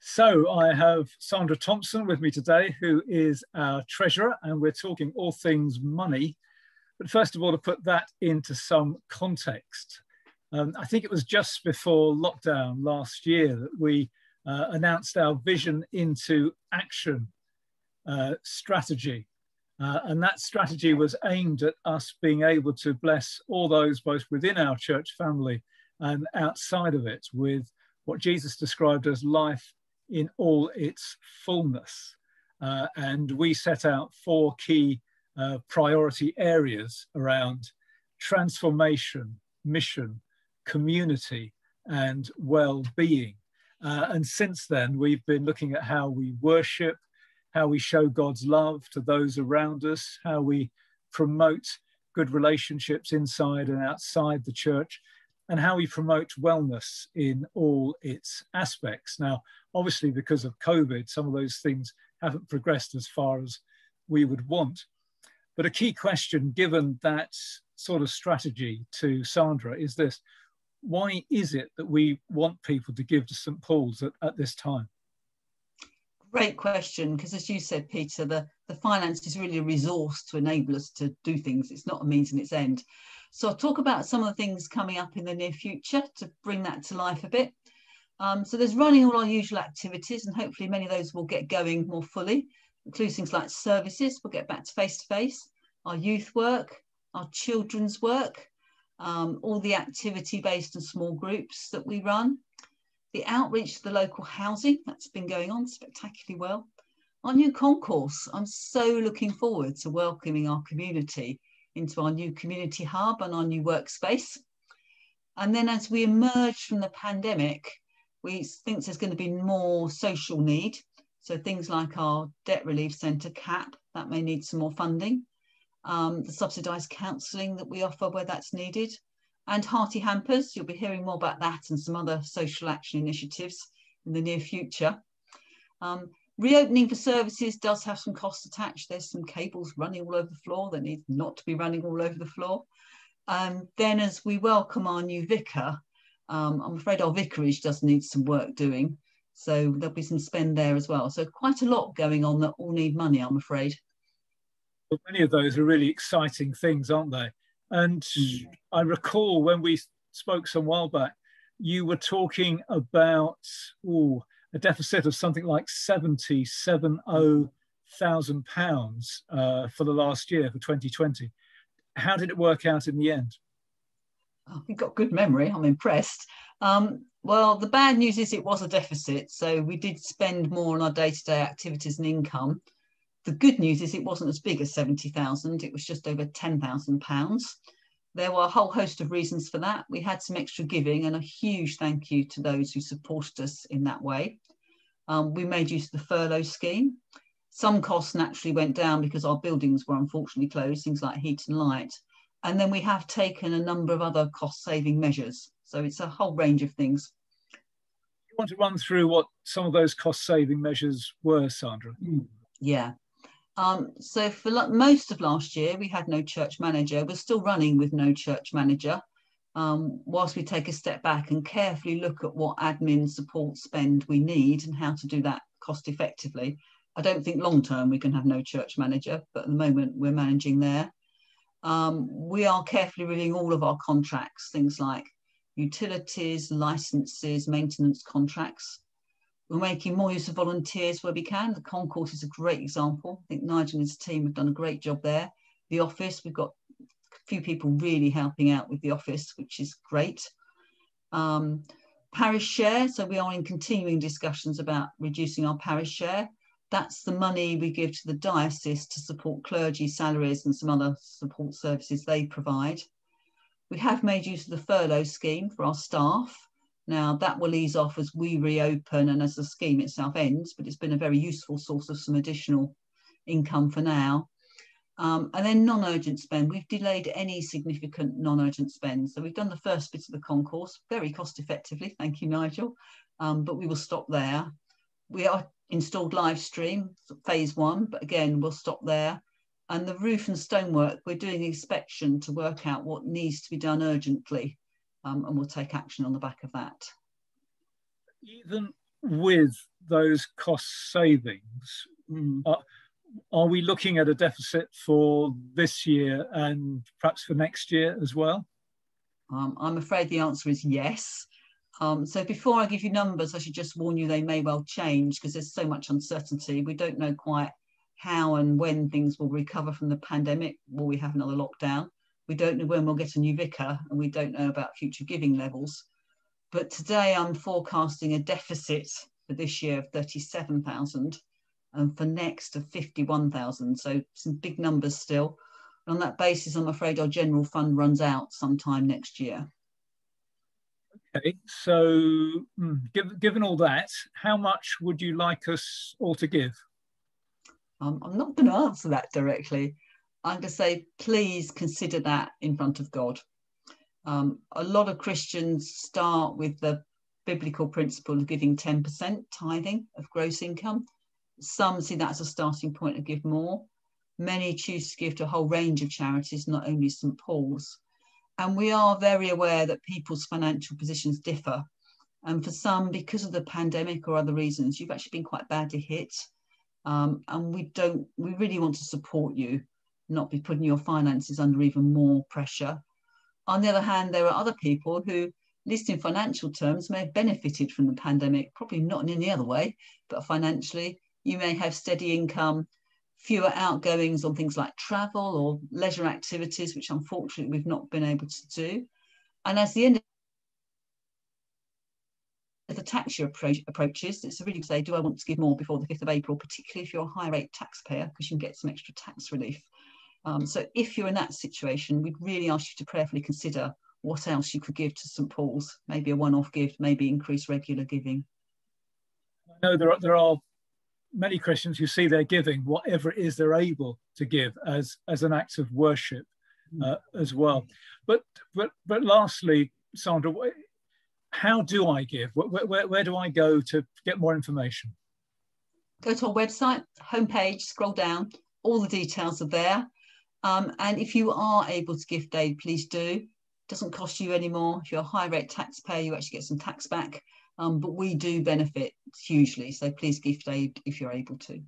So I have Sandra Thompson with me today, who is our treasurer, and we're talking all things money. But first of all, to put that into some context, I think it was just before lockdown last year that we announced our vision into action strategy. And that strategy was aimed at us being able to bless all those both within our church family and outside of it with what Jesus described as life in all its fullness. And we set out four key priority areas around transformation, mission, community, and well-being. And since then, we've been looking at how we worship, how we show God's love to those around us, how we promote good relationships inside and outside the church, and how we promote wellness in all its aspects. Now, obviously, because of COVID, some of those things haven't progressed as far as we would want. But a key question, given that sort of strategy to Sandra, is this: why is it that we want people to give to St. Paul's at this time? Great question, because as you said, Peter, the finance is really a resource to enable us to do things. It's not a means in its end. So I'll talk about some of the things coming up in the near future to bring that to life a bit. So there's running all our usual activities, and hopefully many of those will get going more fully, including things like services. We'll get back to face-to-face, our youth work, our children's work, all the activity-based and small groups that we run. The outreach to the local housing, that's been going on spectacularly well. Our new concourse, I'm so looking forward to welcoming our community into our new community hub and our new workspace. And then as we emerge from the pandemic, we think there's going to be more social need. So things like our debt relief centre CAP, that may need some more funding. The subsidised counselling that we offer where that's needed. And Hearty Hampers, you'll be hearing more about that and some other social action initiatives in the near future. Reopening for services does have some costs attached. There's some cables running all over the floor that need not to be running all over the floor. Then as we welcome our new vicar, I'm afraid our vicarage does need some work doing. So there'll be some spend there as well. So quite a lot going on that all need money, I'm afraid. Well, many of those are really exciting things, aren't they? And I recall when we spoke some while back, you were talking about a deficit of something like £70,000 for the last year, for 2020. How did it work out in the end? Oh, you've got good memory. I'm impressed. Well, the bad news is it was a deficit. So we did spend more on our day-to-day activities and income. The good news is it wasn't as big as 70,000. It was just over £10,000. There were a whole host of reasons for that. We had some extra giving, and a huge thank you to those who supported us in that way. We made use of the furlough scheme. Some costs naturally went down because our buildings were unfortunately closed, things like heat and light. And then we have taken a number of other cost-saving measures. So it's a whole range of things. You want to run through what some of those cost-saving measures were, Sandra? Yeah. So for most of last year, we had no church manager. We're still running with no church manager, whilst we take a step back and carefully look at what admin support spend we need and how to do that cost effectively. I don't think long term we can have no church manager, but at the moment we're managing there. We are carefully reviewing all of our contracts, things like utilities, licenses, maintenance contracts. We're making more use of volunteers where we can. The concourse is a great example. I think Nigel and his team have done a great job there. The office, we've got a few people really helping out with the office, which is great. Parish share, so we are in continuing discussions about reducing our parish share. That's the money we give to the diocese to support clergy salaries and some other support services they provide. We have made use of the furlough scheme for our staff. Now, that will ease off as we reopen and as the scheme itself ends, but it's been a very useful source of some additional income for now. And then non-urgent spend. We've delayed any significant non-urgent spend. So we've done the first bit of the concourse very cost effectively. Thank you, Nigel. But we will stop there. We are installed live stream, phase 1, but again, we'll stop there. And the roof and stonework, we're doing inspection to work out what needs to be done urgently. And we'll take action on the back of that. Even with those cost savings, are we looking at a deficit for this year and perhaps for next year as well? I'm afraid the answer is yes. So before I give you numbers, I should just warn you they may well change because there's so much uncertainty. We don't know quite how and when things will recover from the pandemic. Will we have another lockdown? We don't know when we'll get a new vicar, and we don't know about future giving levels. But today I'm forecasting a deficit for this year of 37,000 and for next of 51,000. So some big numbers still. And on that basis, I'm afraid our general fund runs out sometime next year. Okay, so given all that, how much would you like us all to give? I'm not going to answer that directly. I'm going to say, please consider that in front of God. A lot of Christians start with the biblical principle of giving 10% tithing of gross income. Some see that as a starting point to give more. Many choose to give to a whole range of charities, not only St. Paul's. And we are very aware that people's financial positions differ. And for some, because of the pandemic or other reasons, you've actually been quite badly hit. And we really want to support you, not be putting your finances under even more pressure. On the other hand, there are other people who, at least in financial terms, may have benefited from the pandemic, probably not in any other way, but financially, you may have steady income, fewer outgoings on things like travel or leisure activities, which unfortunately we've not been able to do. And as the end of the tax year approaches, it's really to say, do I want to give more before the 5th of April, particularly if you're a high rate taxpayer, because you can get some extra tax relief. So if you're in that situation, we'd really ask you to prayerfully consider what else you could give to St. Paul's, maybe a one-off gift, maybe increase regular giving. I know there are many Christians who see their giving, whatever it is they're able to give, as an act of worship as well. But lastly, Sandra, how do I give? Where do I go to get more information? Go to our website, homepage, scroll down, all the details are there. And if you are able to gift aid, please do. It doesn't cost you anymore. If you're a high rate taxpayer, you actually get some tax back. But we do benefit hugely. So please gift aid if you're able to.